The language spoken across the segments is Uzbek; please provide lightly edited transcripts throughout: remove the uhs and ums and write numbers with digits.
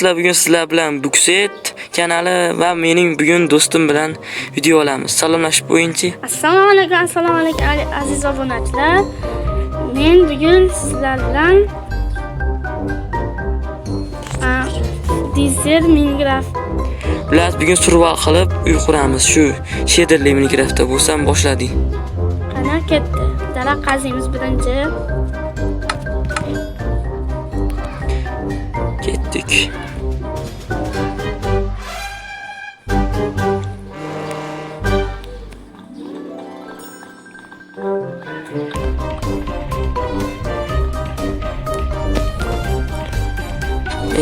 do'stlar, bugun sizlar bilan Bukset kanali va mening bugun do'stim bilan video olamiz. Salomlashib qo'yingchi. Assalomu alaykum aziz obunachilar. Men bugun sizlar bilan Desert Minecraft Ular bugun survival qilib uy quramiz. Shu shaderli Minecraftda bo'lsam boshladik. qana ketdi. Dala qazimiz birinchi. Ketdik.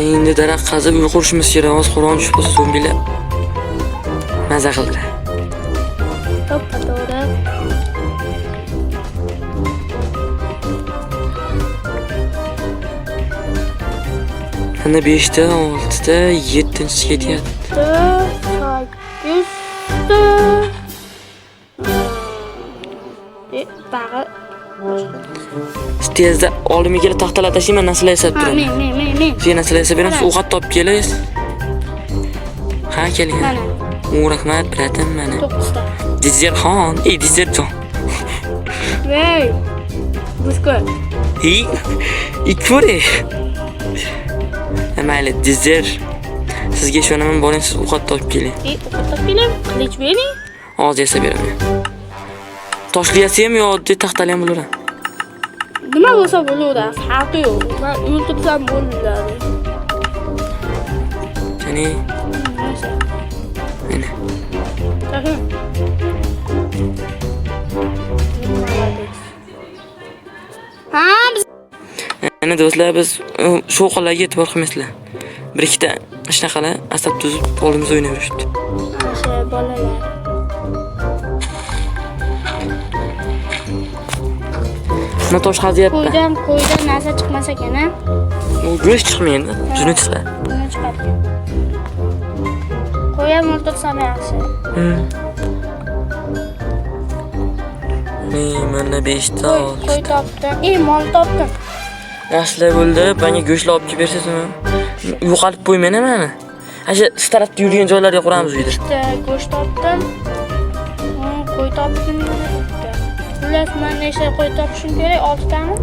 Endi daraxt qazib uy qurishimiz kerak. Hozir qur'on tushib qolsa zombilar maza qildilar. To'ppa to'g'ri. Ana 5 ta, 6 ta, 7-chi ketyapti. 8 ta. Tezda oldimga kelib taxtalar tashlayman, narsalar yasab turaman. Men. Sen narsalar yasab beramiz, ovqat topib kelasiz. Ha, keling. Mana. Rahmat, bratim mana. 9 ta. Dizerxon, Dizerjon. Vey. Buskor. İkfure. Mayli, Dizer. Sizga ishonaman, boring, siz ovqat topib keling. Ovqat topib keling. Qilich bering. Hozir yasab beraman. Toshli yasaymi yo oddiy taxtali ham bo'laveradi? Nima bo'lsa bo'laveradi, farqi yo'q. Men YouTube'dan bo'ladi. Qani? Mana. Tahmin. Ana do'stlar, biz shu qo'llarga e'tibor qilmaysizlar. Bir ikkita ishnaqalar asab tuzib qo'limiz o'ynab yuribdi. O'sha bolalar. Mana tosh qazyapti. Qo'ydan narsa chiqmas ekan-a? U go'sht chiqmaydi, juni chiqadi. Buni chiqadi. Qo'yam o'rtatsam yaxshi. Mana 5 ta. Qo'y topdim. Mol topdim. Yaxshilar bo'ldi, menga go'shtlar olib kelib bersizmi? Yo'qolib qo'ymang mana. Asha shu tarafda yurgan joylarga quramiz uyda. İşte go'sht topdim. Qo'y topdim. Xullas, men nechta qo'y topishim kerak? 6 tami?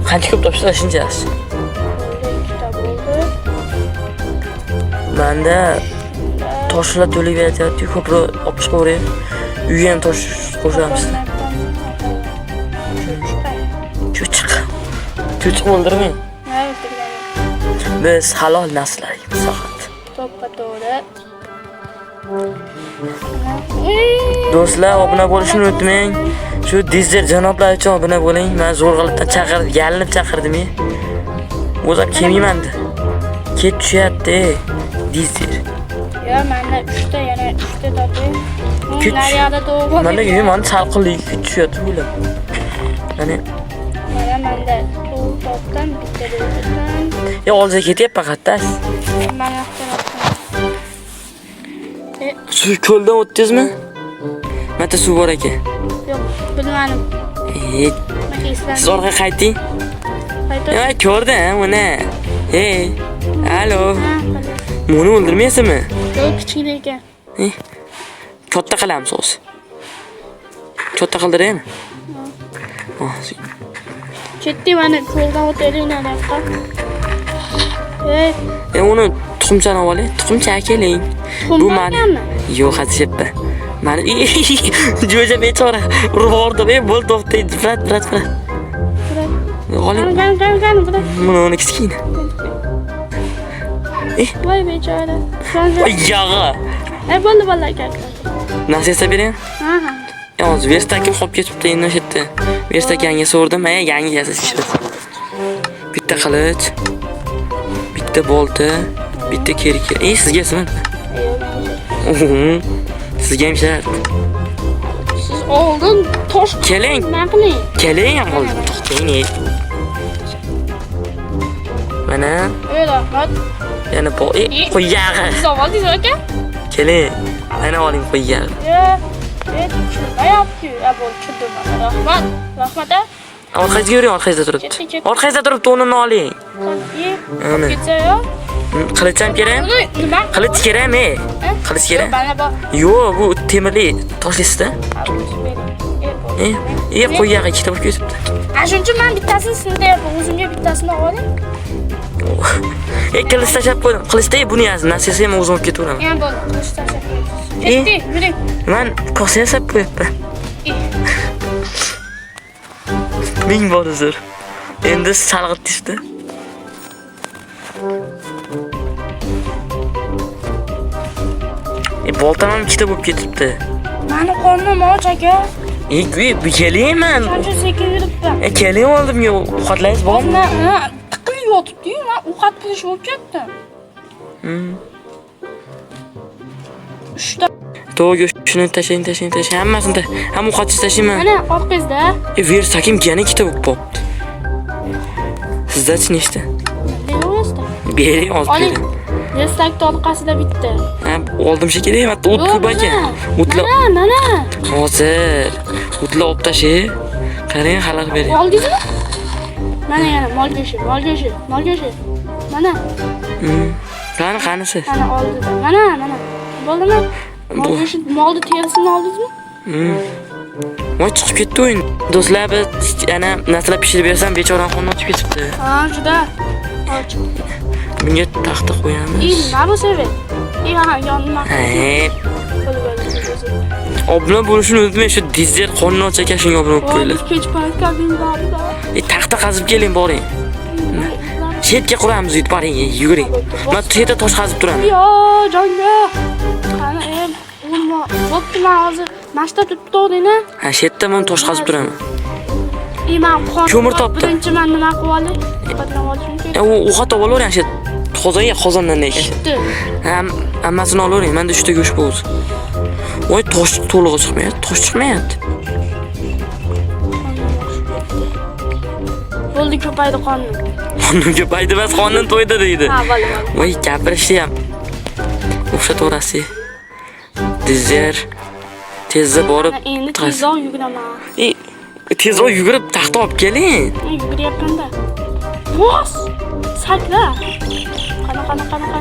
Qancha ko'p topishsa shuncha yaxshi. 2 ta bo'ldi. Menda toshlar to'lib beryapti, ko'proq olib chiqaveray. Uyga ham tosh qo'shamiz. Cho'chiq o'ldirmang. Biz halol narsalarimiz faqat. To'ppa to'g'ri. Do'stlar, obuna bo'lishni unutmang. Shu Dizer janoblar uchun obuna bo'ling. Men zo'rg'alikdan chaqirib, yalinib chaqirdim. O'zim kelmayman-da. Ket tushyapti, Dizer. Ya, menda 3 ta, yana 3 ta toping. Naryoqda to'g'ri. Mana yomon salqinlik tushyapti bular. Mana menda to'g'ri topdim, bitta bo'ldi. Ya, olsa ketyapti faqat-da. Mana Suv ko'ldan o'tdingizmi? Mata suv bor ekan. yo'q, bilmadim. Siz orqaga qayting. Ya, ko'rdim mana. Alo. Buni o'ldirmaysizmi? Yo'q, kichkina ekan. Katta qilamiz o'zi. Katta qildiraymi? Ketdi, mana ko'ldan o'tayliklar yoqqa. Uni tuxumchani oling. Tuxumcha keling. Bu meni. Yo'q, xatishyapti. Mani jo'ja bechora urib yubordi, bo'l to'xtaydi. Brat. Oling. Qani, brat. Buni kichkina. Voy bechora. Voy yog'i. Bo'ldi aka. Narsa yasab bering. Hozir verstakim qolib ketibdi, endi o'sha yerda. Verstak yangi so'rdim, yangi yasash kerak. Bitta qilich, bitta bolta, bitta kerik. Sizga ismi? Sizga ham shart. Siz oldin tosh keling. Nima qiling? Keling ham oldin, to'xtang. Mana. Rahmat. Yana qo'y yog'i. Siz oldingiz aka? Keling. Mana oling qo'y yog'i. Tushunmayapti. Bo'ldi, tushundim. Rahmat. Orqangizga yuring, orqangizda turibdi. Orqangizda turibdi, o'rnini oling. Ketsa-yu. Qilich ham kerakmi? Nima? Qilich kerakmi? Qilich kerak? Mana bor. Yo'q, bu temirli toshlisizda. Qo'y yog'i ikkita bo'lib ketibdi. Shuning uchun men bittasini sindayapman. O'zimga bittasini oling. Qilich tashlab qo'ydim. Qilichda buni yozdim. Nasiyasi ham o'zim olib ketaveraman. Yana bo'ldi. Qilich tashlab qo'ydim. Ketdi, yuring. Men kosa yasab qo'yapman. Ming bor uzr. Endi chalg'itishdi. Boltam ham ikkita bo'lib ketibdi. Meni qornim och aka. Kelayman. Qancha sekin yuribman. Keling oldim, ovqatlaysiz bormi? Tiqilib yotibdi-yu, men ovqat qilish bo'lib ketdim. 3 ta. To'g'ri, shuni tashlang. Hammasini hamma ovqatni tashlayman. Mana orqangizda. Versakim yana ikkita bo'lib qopti. Sizda-chi nechta? Bering, olib bering. Versakni orqasida bitta. Oldim shekilli, hatto o't ko'p ekan. O'tlar. Mana. Hozir o'tlar olib tashay. Qarang, xalaq bering. Oldingizmi? Mana yana mol go'shi. Mana. Qanisi? Mana oldida. Mana. Bo'ldimi? Molni terisini oldingizmi? Voy chiqib ketdi o'yin. Do'stlar, biz yana narsalar pishirib bersam, bechorani qonni ochib ketibdi. Juda. Och. Bunga taxta qo'yamiz. Nima bo'lsa ber. Yonma. Obuna bo'lishini unutmang, shu dizzer qonni och ekan, shunga obuna bo'lib qo'yinglar. Kech paytga bilmadi. Taxta qazib keling, boring. Chetga quramiz, yutib boring, yuguring. Men chetda tosh qazib turaman. Yo, jonga. Qani, bo'pti, men hozir mashta tutdim-a. Chetda men tosh qazib turaman. Men ko'mir topdim. Birinchi men nima qilib olay? Qadam olishim kerak. Ovqat olib olavering, shu qozondan ekan. Hammasini olavering, menda 3 ta go'sht bor. Voy, tosh to'lig'i chiqmayapti. Bo'ldi, ko'paydi qonim. Qonim ko'paydi, bas qonin to'ydi deydi. Ha, bo'ldi. Voy, gapirishni ham. O'xshataverasiz. Dizzer tezda borib, endi tezroq yuguraman. Tezroq yugurib taxta olib keling. Yuguryapman-da. Bos! Sakla. Qana.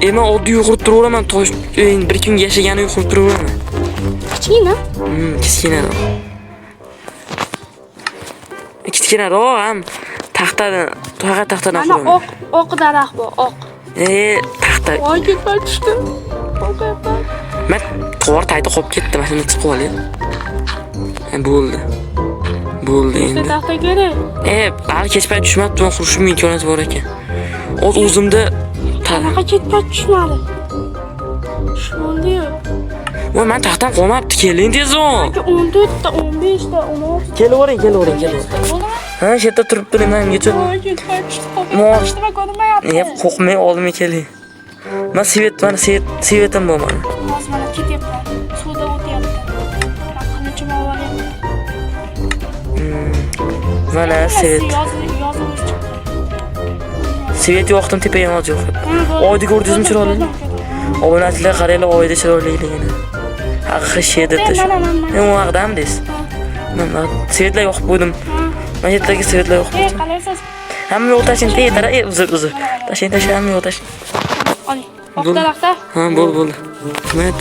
Men oddiy yugurib turaveraman, tosh bir kun yashagani yugurib turaveraman. Kichkina? Kichkinaroq. Kichkinaroq ham taxtadan quraman. Mana oq daraxt bor, oq. Taxta. Voy, ketmay tushdi. Men to'g'ri tayda qolib ketdi, mana shuni chiqib olay. Bo'ldi endi. Taxta kerak. Hali kechpay tushmabdi, men qurishim imkoniyati bor ekan. O'zimda qanaqa kechpay tushmadi? Tushmadi-yu. Voy, men taxtam qolmabdi, keling tezroq. 14 ta, 15 ta, 16. Kelavering. Bo'ldimi? Ha, shu yerda turib turing, men ungacha. Voy, kechpay tushdi, qolmayapti, ko'rmayapti. Qo'rqmay oldimga keling. Men sevetim bor meni. Hozir mana ketyapman. Suvda o'tyapti. Qilichim olyapti. Mana sevet. Yozimiz chiqdi. Sevet yo'qdim, tepaga hozir yo'q. Oyni ko'rdingizmi chiroyli? Obunachilar qaranglar, oyda chiroyliligini. Haqiqiy shedetda. Men u vaqtdam deysiz. Men sevetlar yoqib qo'ydim. Mana yerlarga sevetlar yoqib qo'ydim. Qalaysiz? Hamma yo'q tashing, uzr. Tashing, hamma yo'q tashing. Oling. Oq daraxtda? Ha, bo'ldi. Rahmat.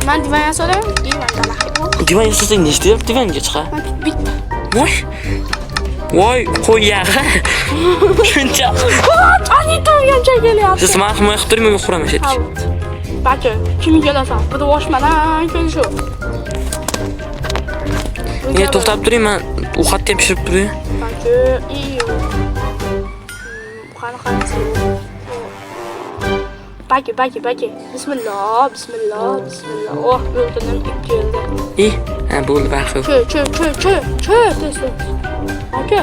Men divan yasadim. Divan daraxtda. Divan yasasang nechta yap divanga chiqa? Bitta. Voy, qo'y yag'i. Shuncha. Ani turgancha kelyapti. Siz men himoya qilib turing, men quraman shu yerga. Baki, kim kelasan? Buni boshmadan kelish. To'xtab turing, men ovqatni ham pishirib turay. Baki. Bismillah. Oh, o'ldirim keldi. Bo'ldi, baxil. Chö, tez. Aka.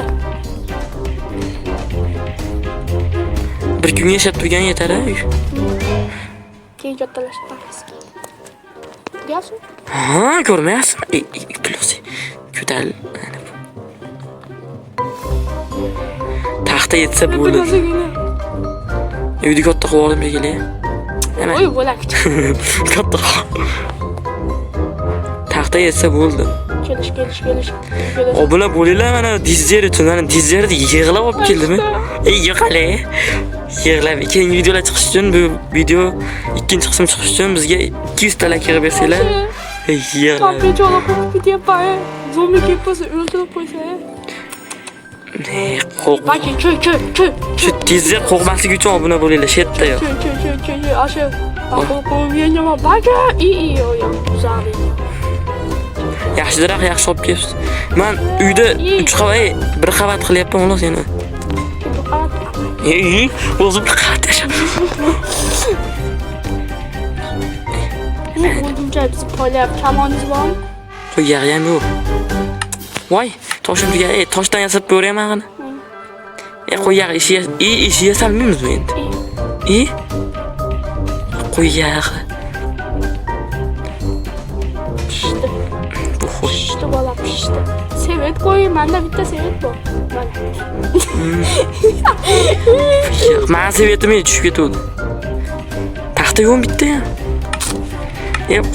Bir kun yashab turgan yetar-a. Keyin kattalashtiramiz. Ko'ryapsizmi? Ha, ko'rmayapsizmi? Plosi. Ko'tal. Taxta yetsa bo'ldi. Uyda katta qilib oldim shekilli. Voy, bo'lak. Katta. Taxta yetsa bo'ldi. Kelish. Obuna bo'linglar, mana dizzer uchun, mana dizzerni yig'ilib olib keldimi? Yo'qale. Yig'lab keyingi videolar chiqish uchun bu video ikkinchi qismi chiqish uchun bizga 200 ta like yig'ib bersanglar. Yig'lab. Kapıcı korkup gidiyor. Zombi kepası öldürüp koysa. Ne qo'rq. Bak çö. Shu tezda qo'rqmaslik uchun obuna bo'linglar, shu yerda yo'q. Çö. Aşağı. Bak koyuyor ama bak iyi o ya. Güzel. Yaxshiroq yaxshi olib kelibsiz. Men uyda 3 qavat, 1 qavat qilyapman xolos yana. O'zim bir qavat yashab. Oldumca bizi polyap kamonimiz bormi? Qo'yag'i ham yo'q. Voy, toshimga toshdan yasab ko'raman qani. Qo'yag'i ishi yasamaymiz endi. Qo'yag'i. Pişti valla pişti. Sevet koyayım bende bitti sevet bu. Men sevetim tushib ketdi. Paxta yo'q bitta ham.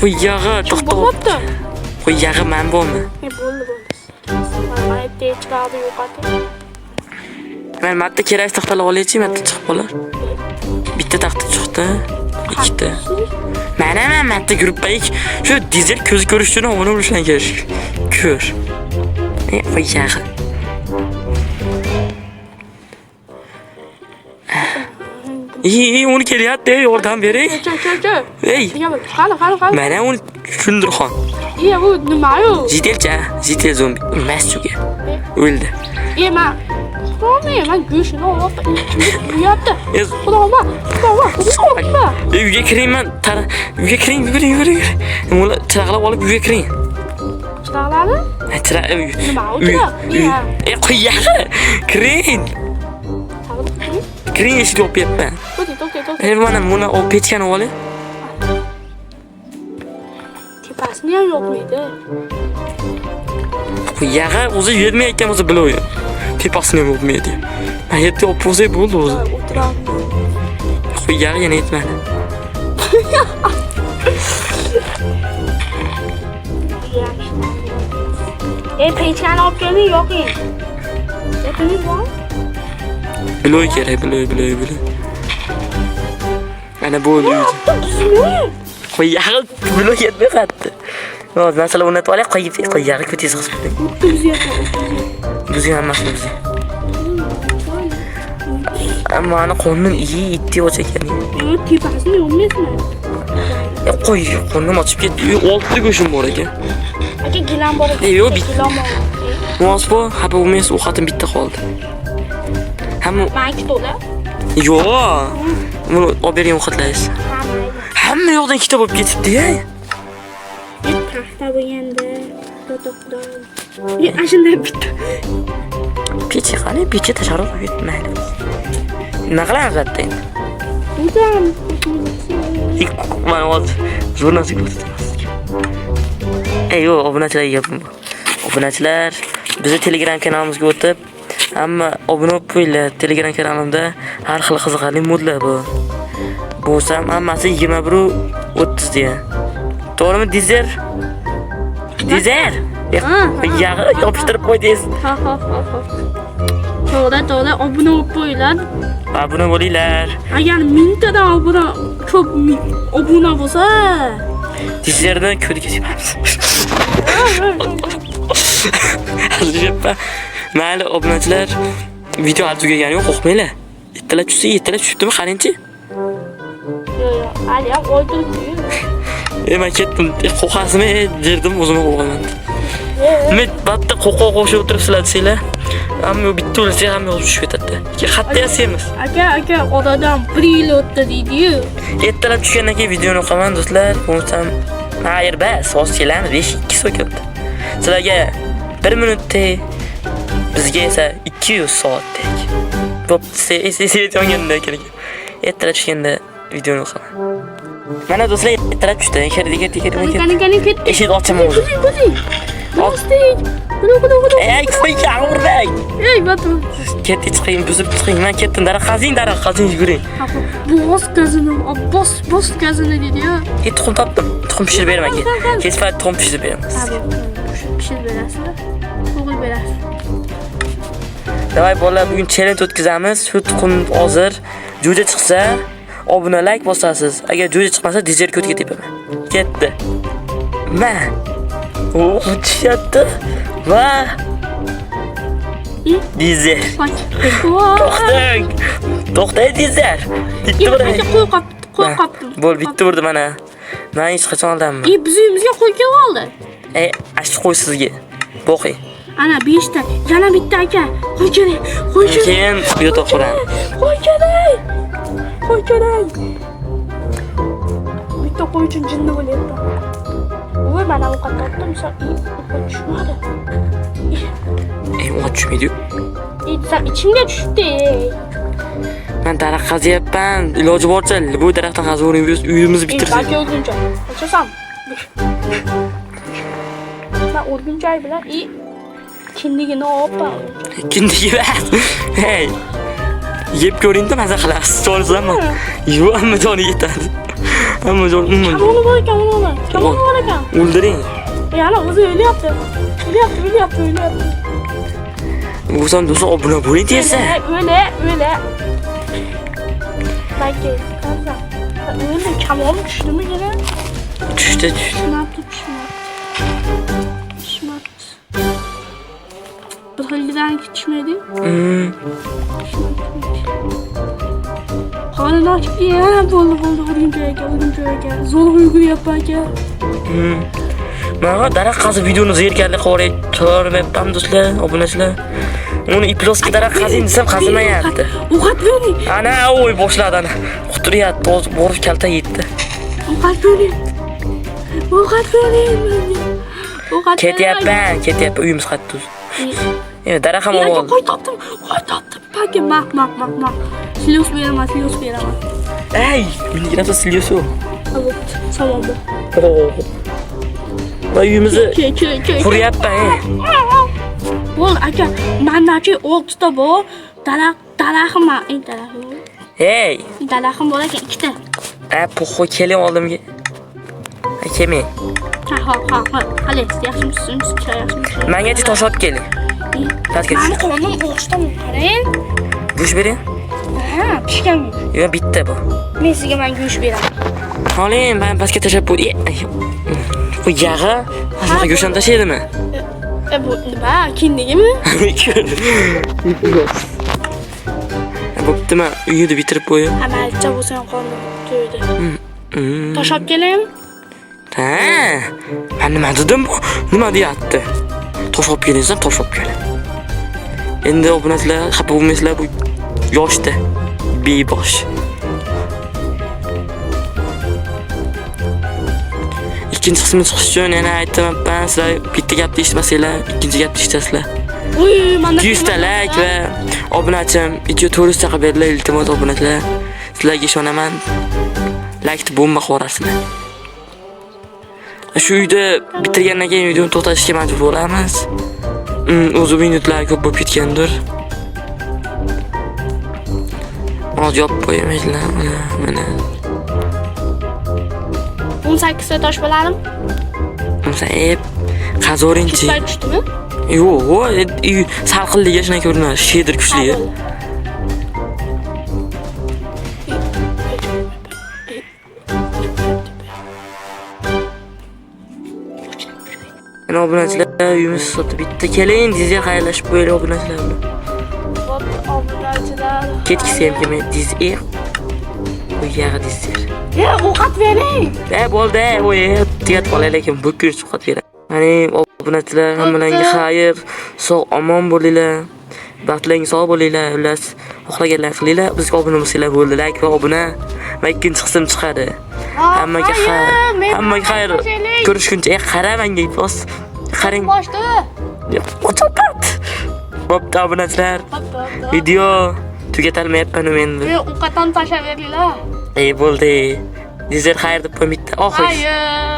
Qo'yag'i to'xtab. Qo'yag'i men bormi? Bo'ldi. Mana chiqadi yo'qati. Men marta kerak taxtalar olaychi, marta chiqib qolar. Bitta taxta chiqdi, ikkita. Mana marta gruppaga shu dizel ko'z ko'rish uchun obuna bo'lishdan kerak. Ko'r. Qo'yag'i. Uni kelyapti, yordam bering. Çö. Ey. Qani. Mana uni tushundirxon. Bu nimayu? Jitel zombi. Maschuga. O'ldi. Men go'shtini olib uyatdi. Xudoga. Uyga kiring men. Uyga kiring, yuguring. Ular chiroqlar olib uyga kiring. Chiroqlarni? Nima u? Qo'yag'i. Kiring. Kiring eshik yopyapman. To'xta. Mana buni olib pechkani oling. Tepasini ham yo'qmaydi. Qo'yag'i o'zi yurmayotgan bo'lsa biloy. Tepasini ham yo'qmaydi. Men yerda olib qo'ysak bo'ldi o'zi. Qo'yag'i yana yetmadi. Pechkani olib keling yo'qing. Yetimiz bor? Biloy kerak, biloy. Ana bo'ldi. Qo'yag'i biloy yetmayapti. Hozir masala o'rnatib olay, qo'yag'i ko'tingiz qisib qo'ying. Biz hammasini biz. Ammo ana qonun itti o'cha kerak. Tepasini yo'qmaysizmi? Qo'y, qonun ochib ketdi. 6 go'shim bor ekan. Aka gilam bor. Yo'q, bitta. Mo'sbo, xafa bo'lmaysiz, u xotin bitta qoldi. Hamma Manki to'la. yo'q. Buni olib bergan ovqatlaysiz. Hamma yoqdan ikkita bo'lib ketibdi-ya. Paxta bo'lganda, to'toqdan. Ashunday bitta. Pechi qani? Pechi tasharruf etmaydi. Nima qilamiz bitta endi? Udam. Mana hozir jurnalist ko'rsatamiz. Yo'q, obunachilarga gapim bor. Obunachilar bizni Telegram kanalimizga o'tib, hamma obuna bo'lib qo'yinglar. Telegram kanalimda har xil qiziqarli modlar bor. Bo'lsam hammasi 21:30 degan. To'g'rimi, Dizer? Yog'i yopishtirib qo'ydingiz. To'g'ri, obuna bo'lib qo'yinglar. Obuna bo'linglar. Agar 1000 tadan ko'p obuna bo'lsa, Dizerdan ko'rga sepamiz. Albatta. Mayli, obunachilar, video hali tugagani yo'q, qo'rqmanglar. Ertalab tushibdimi, qarangchi. Yo'q, hali ham o'ydirdi. Men ketdim, qo'rqasizmi? Derdim, o'zim qo'rqaman. Men batta qo'rqoq qo'shib o'tiribsizlar desanglar, ammo bitta o'lsa ham yo'q tushib ketadi. Xatda yasaymiz. Aka, oradan 1 yil o'tdi deydi-yu. Ertalab tushgandan keyin videoni o'qaman, do'stlar. Bo'lsam, hayır bas, hozir kelamiz, 5-2 sekund. Sizlarga 1 minutdek, bizga esa 200 soatdek. Bo'pti, esingizga yonganda kerak. Ertalab tushganda videoni o'qaman. Mana do'stlar, ertalab tushdi. Qani ketdi. Eshik ochaman. Dostik. Ey, qo'ygan o'rnak. Ey, batma. Ketdi chiqing, buzib chiqing. Men ketdim, daraxt qazing yuguring. Bos gazini dedi-yu. Tuxum topdim. Tuxum pishirib beraman keyin. Kesfat tuxum pishirib beramiz. Pishirib berasizmi? O'g'il berasiz. Davay bolalar, bugun challenge o'tkazamiz. Shu tuxum hozir jo'ja chiqsa, obuna like bosasiz. Agar jo'ja chiqmasa, dizer kodga tepaman. Ketdi. Ma. O, chishyapti. Va. Dizer. To'xtang. To'xtay dizer. Bitta Qo'y qopdim. Bo'l, bitta urdi mana. Men hech qachon oldaman. Biz uyimizga qo'y kelib oldi. Ashi qo'y sizga. Boqing. Ana 5 ta, yana bitta aka. Qo'y kerak. Keyin yo'ta quramiz. Qo'y kerak. Bitta qo'y uchun jinni bo'lyapti. Voy, mana ovqat topdim, ovqat tushmadi. Ovqat tushmaydi. Sen ichimga tushdi. Men daraxt qazyapman. Iloji boricha bu daraxtdan qazib o'raymiz, uyimizni bitirdik. Balki o'lguncha. Ochasam. Ben o'lguncha bilan kindigini olib Kindigi emas. Hey. Yeb ko'ring-da, maza qilasiz. To'g'risizmi? Yo'q, hamma joni yetadi. Hamma joni. Kamoni bor ekan. O'ldiring. Yana o'zi o'lyapti. O'zim do'stlar obuna bo'ling tezda. O'la. Balki qanday? O'li kamon tushdimi yana? Tushdi. Tushmabdi. Bir xildan tushmaydi. Qorni ochib bo'ldi o'rgimchoyga. Zo'r uyg'oyapti aka. Mana daraxt qazib videoni zerkarli qilib ko'rmayapman do'stlar, obunachilar. Uni iploska daraxt qazing desam qazimayapti. Ovqat bering. Ana, o'y boshladi ana. Quturyapti, hozir borib kalta yetdi. Ovqat bering. Ketyapman, uyimiz qattiq. Daraxt ham oldim. Qo'y topdim. Paka maq. Silyos beraman. Ey, meni kirasa silyos yo'q. Salom. Va uyimizni quryapman. Bo'l aka, mendachi 6 ta bor. Daraxtmi? Hey, daraxtim bor ekan 2 ta. Puxo keling oldimga. Kelmang. Ha. Hali, yaxshimisiz? Menga tosh olib keling. Pastga tush. Meni qo'lim bo'shdami? Qarang. Go'sht bering. Ha, pishgan. Yo'q, bitta bu. Men sizga go'sht beraman. Oling, men pastga tashab qo'y. Bu yog'i, hamma go'shtni tashaydimi? Bu nima? Kindigimi? Bo'ptimi? Uyni bitirib qo'y. Amalcha bo'lsang qoldi. To'ydi. Tosh olib kelaymi? Ha, men nima dedim bu? Nima deyapti? Tosh olib kelingsan, tosh olib keling. Endi obunachilar xafa bo'lmaysizlar, bu yoshda bebosh. Ikkinchi qismini chiqish uchun yana aytmayapman, sizlar bitta gapni eshitmasanglar, ikkinchi gapni eshitasizlar. Uy, menda 100 ta like va obunachim, video 400 ta berdilar, iltimos obunachilar. Sizlarga ishonaman. Like bomba qo'rasizlar. Shu uyda bitirgandan keyin videoni to'xtatishga majbur bo'lamiz. O'zi minutlar ko'p bo'lib ketgandir. Hozir yopib qo'yamaydilar. Mana 18 ta tosh bo'ladim. Qazorinchi. Chiqib tushdimi? Yo'q, salqinligi shunday ko'rinadi, shedir kuchli. Mana obunachilar, uyimiz sotib bitta keling, dizga xayrlashib qo'yaylik obunachilar bilan. Obunachilar. Ketkisi ham kelmay, dizga. Bu yog'i dizdir. Ovqat bering. Bo'ldi, tiyat qolay, lekin bu kun ovqat beraman. Mana obunachilar, hammalarga xayr, sog' omon bo'linglar. Baxtlaringiz sog' bo'linglar. Ular xohlaganlarini qilinglar. Bizga obuna bo'lsanglar bo'ldi. Like va obuna va ikkinchi qism chiqadi. Hammaga xayr. Ko'rishguncha, qara menga iflos. Qarang. Boshda. Ochopat. Bo'pti obunachilar. Video tugatalmayapman endi. Ovqatdan tashlab beringlar. Bo'ldi. Dizer xayr deb qo'ymadi. Oxir. Xayr.